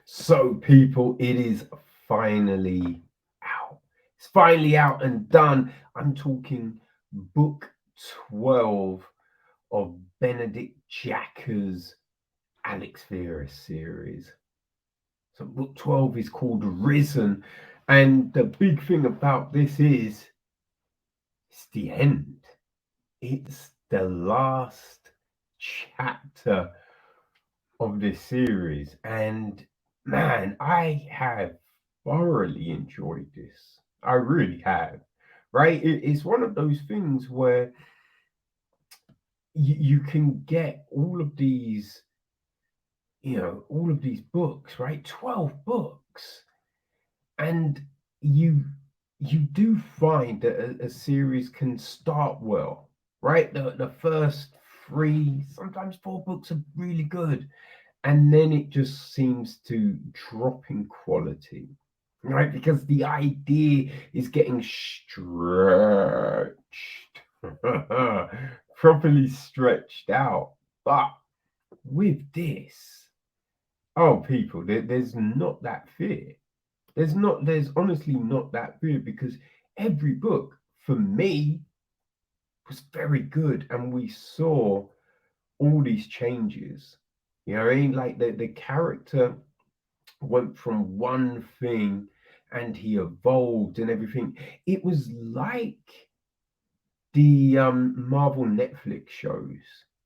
So, people, it is finally out. It's finally out and done. I'm talking book 12 of Benedict Jacka's Alex Verus series. So, book 12 is called Risen. And the big thing about this is it's the end, it's the last chapter of this series. And man, I have thoroughly enjoyed this. I really have. Right? It's one of those things where you can get all of these books, right? 12 books. And you you do find that a series can start well, right? The first three, sometimes four books are really good, and then it just seems to drop in quality, right? Because the idea is getting stretched, properly stretched out. But with this, oh, people, there's not that fear. There's honestly not that fear because every book for me was very good, and we saw all these changes. You know what I mean? Like the character went from one thing and he evolved and everything. It was like the Marvel Netflix shows,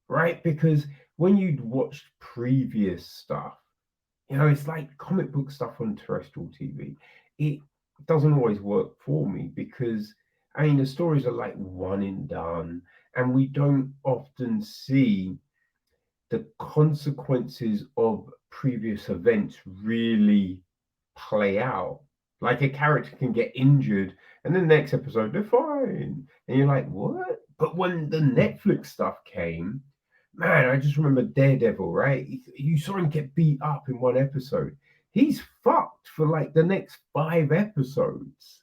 right? Because when you'd watched previous stuff, it's like comic book stuff on terrestrial TV. It doesn't always work for me because the stories are like one and done, and we don't often see the consequences of previous events really play out. Like a character can get injured, and then the next episode they're fine, and you're like, what? But when the Netflix stuff came, man, I just remember Daredevil, right? You saw him get beat up in one episode. He's fucked for like the next 5 episodes,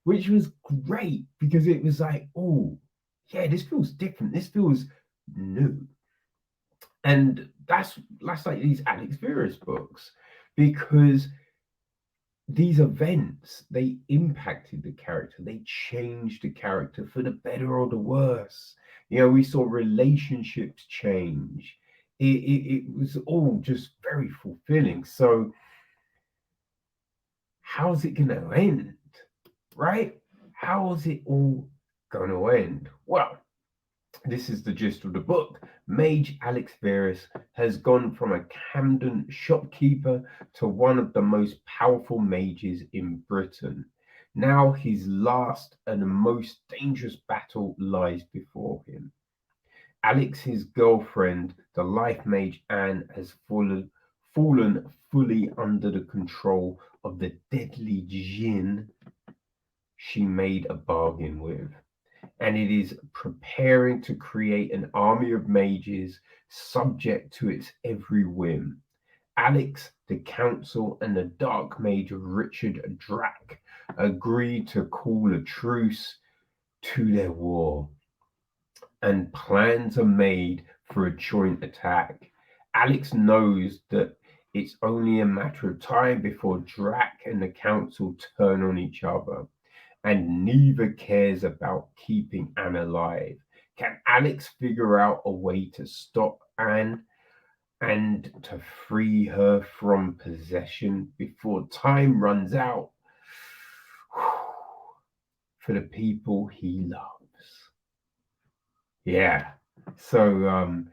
which was great because it was like, oh, yeah, this feels different. This feels new. And that's like these Alex Verus books because these events they impacted the character, they changed the character for the better or the worse. We saw relationships change. It was all just very fulfilling. So how's it gonna end, right? How's it all gonna end? Well, this is the gist of the book. Mage Alex Verus has gone from a Camden shopkeeper to one of the most powerful mages in Britain. Now his last and most dangerous battle lies before him. Alex's girlfriend, the life mage Anne, has fallen fully under the control of the deadly djinn she made a bargain with, and it is preparing to create an army of mages subject to its every whim. Alex, the council, and the dark mage Richard Drack agree to call a truce to their war, and plans are made for a joint attack. Alex knows that it's only a matter of time before Drack and the council turn on each other, and neither cares about keeping Anne alive. Can Alex figure out a way to stop Anne and to free her from possession before time runs out for the people he loves? Yeah. So,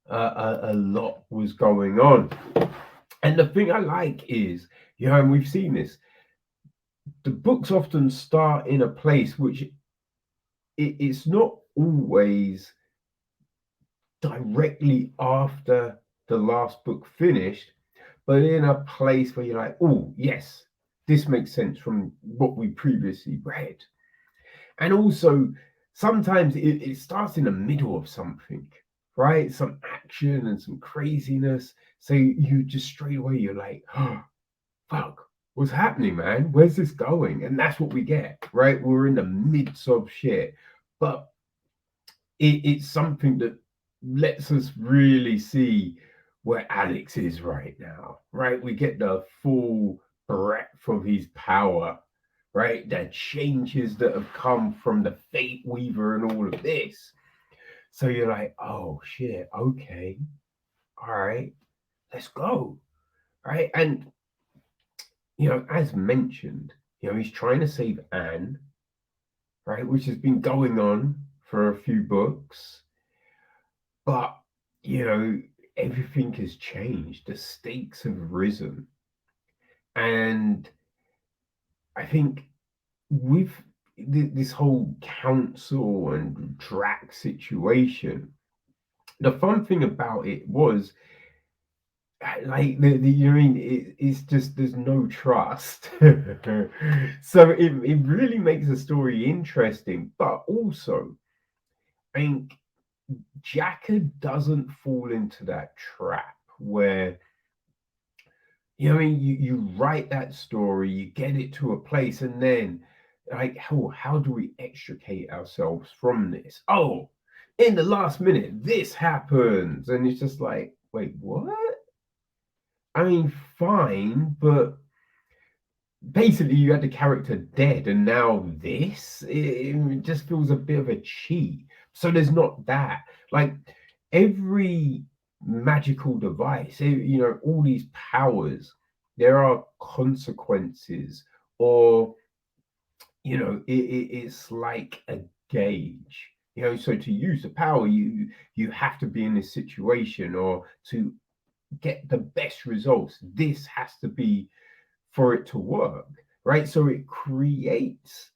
a lot was going on. And the thing I like is, and we've seen this, the books often start in a place which it's not always directly after the last book finished, but in a place where you're like, oh, yes, this makes sense from what we previously read. And also, sometimes it starts in the middle of something, right? Some action and some craziness. So you just straight away, you're like, oh, fuck, what's happening, man? Where's this going? And that's what we get, right? We're in the midst of shit. But it's something that lets us really see where Alex is right now, right? We get the full breadth of his power, right? The changes that have come from the Fate Weaver and all of this. So you're like, oh shit, okay, all right, let's go, right? And as mentioned, he's trying to save Anne, right, which has been going on for a few books, but everything has changed. The stakes have risen, and I think with this whole council and Drac situation, the fun thing about it was like it's just there's no trust. So it really makes the story interesting, but also I think Jacka doesn't fall into that trap where you write that story, you get it to a place, and then like how do we extricate ourselves from this? Oh, in the last minute this happens, and it's just like, wait, what? I mean, fine, but basically you had the character dead, and now it just feels a bit of a cheat. So there's not that. Like every magical device, all these powers, there are consequences, or it's like a gauge. So to use the power, you have to be in this situation, or to get the best results, this has to be for it to work, right? So it creates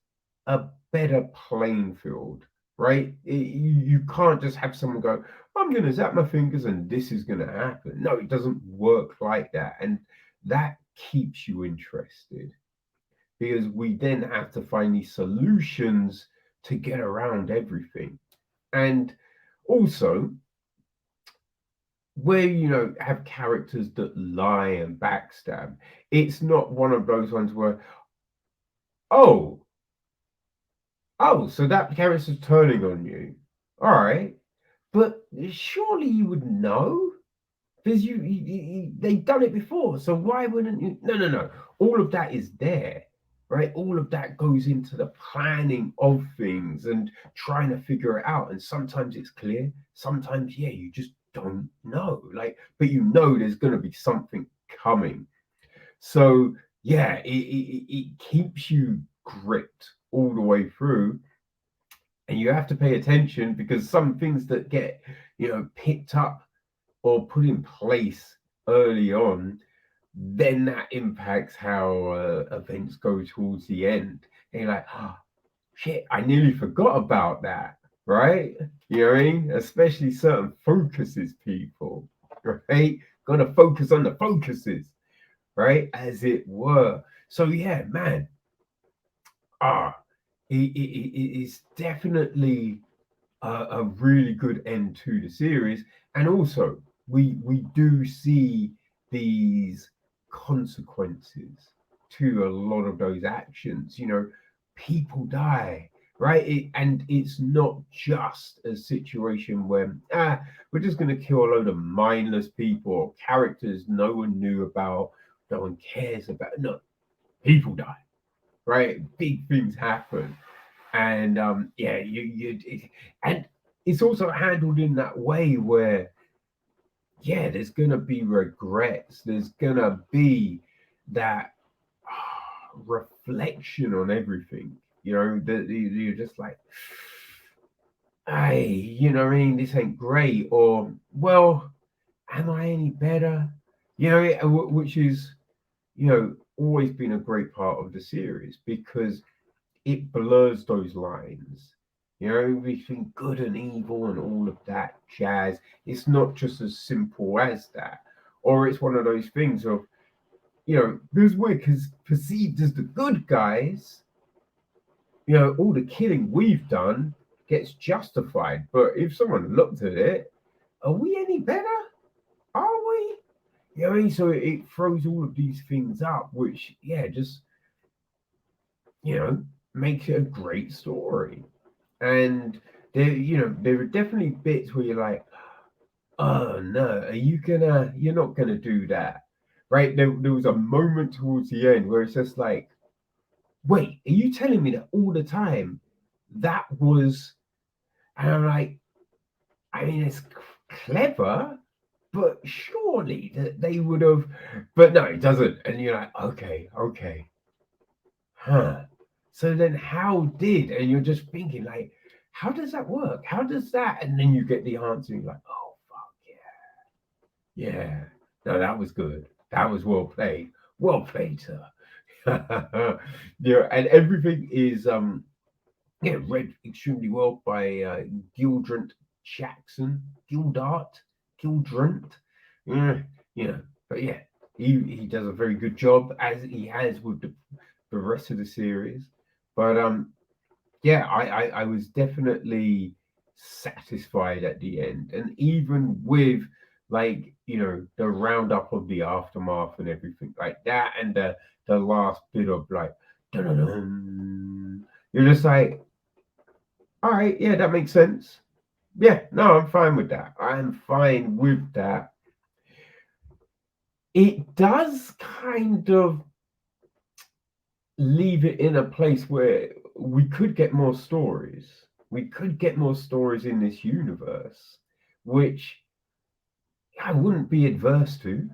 a better playing field, right? You can't just have someone go, I'm going to zap my fingers and this is going to happen. No, it doesn't work like that. And that keeps you interested, because we then have to find these solutions to get around everything. And also, where have characters that lie and backstab, it's not one of those ones where, oh so that character's turning on you, all right, but surely you would know, because they've done it before, so why wouldn't you? No, all of that is there, right? All of that goes into the planning of things and trying to figure it out, and sometimes it's clear, sometimes you just don't know, like, but there's going to be something coming. So it keeps you gripped all the way through, and you have to pay attention, because some things that get picked up or put in place early on, then that impacts how events go towards the end. And you're like, oh, shit, I nearly forgot about that, right? You know what I mean? Especially certain focuses, people, right? Gotta focus on the focuses, right? As it were. So yeah, man, ah, it is definitely a really good end to the series. And also, we do see these consequences to a lot of those actions. People die, right? And it's not just a situation where we're just going to kill a load of mindless people or characters no one knew about, no one cares about. No, people die, right? Big things happen, and and it's also handled in that way where there's gonna be regrets, there's gonna be that reflection on everything, that you're just like, hey, what I mean, this ain't great, or, well, am I any better, which is always been a great part of the series, because it blurs those lines, between good and evil and all of that jazz. It's not just as simple as that. Or it's one of those things of, because we're perceived as the good guys, all the killing we've done gets justified. But if someone looked at it, are we any better? Are we? So it throws all of these things up, which, just, makes it a great story. And there are definitely bits where you're like, oh no, you're not gonna do that. Right? There was a moment towards the end where it's just like, wait, are you telling me that all the time that was, and I'm like, I mean, it's clever, but surely that they would have, but no, it doesn't. And you're like, okay, huh. So then how did, and you're just thinking like, how does that work? How does that? And then you get the answer, and you're like, oh fuck yeah, yeah. No, that was good. That was well played. Well played, sir. Yeah, and everything is yeah, read extremely well by Gildrant Jackson, Gildrant. Yeah, you know, but yeah, he does a very good job as he has with the rest of the series. But yeah, I was definitely satisfied at the end, and even with like the roundup of the aftermath and everything like that, and the last bit of like dun-dun-dun, you're just like, all right, yeah, that makes sense. Yeah, no, I'm fine with that. I'm fine with that. It does kind of leave it in a place where we could get more stories. We could get more stories in this universe, which I wouldn't be adverse to.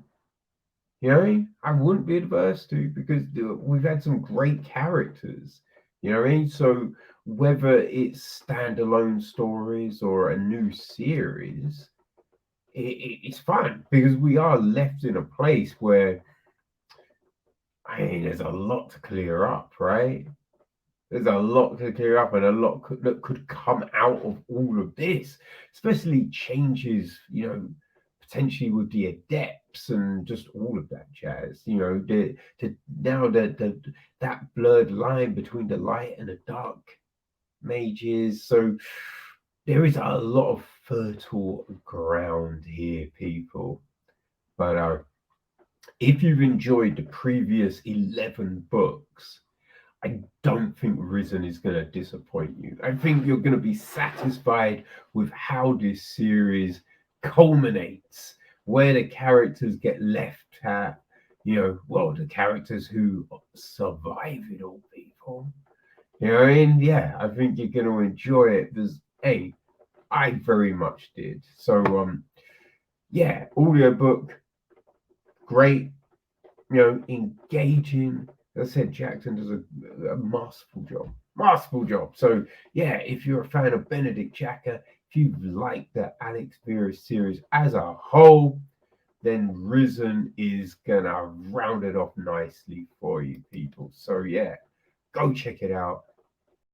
You know what I mean? I wouldn't be adverse to because we've had some great characters. You know what I mean? So whether it's standalone stories or a new series, it's fun because we are left in a place where I mean, there's a lot to clear up, right? There's a lot to clear up and a lot that could come out of all of this, especially changes, potentially with the adepts and just all of that jazz. Now that blurred line between the light and the dark mages. So there is a lot of fertile ground here, people. But if you've enjoyed the previous 11 books, I don't think Risen is going to disappoint you. I think you're going to be satisfied with how this series culminates, where the characters get left at, well, the characters who survive it all, people. You know what I mean? Yeah, I think you're going to enjoy it because, hey, I very much did. So, yeah, audiobook, great, engaging. As I said, Jackson does a masterful job. Masterful job. So, yeah, if you're a fan of Benedict Jacka, if you like the Alex Verus series as a whole, then Risen is going to round it off nicely for you, people. So, yeah, go check it out.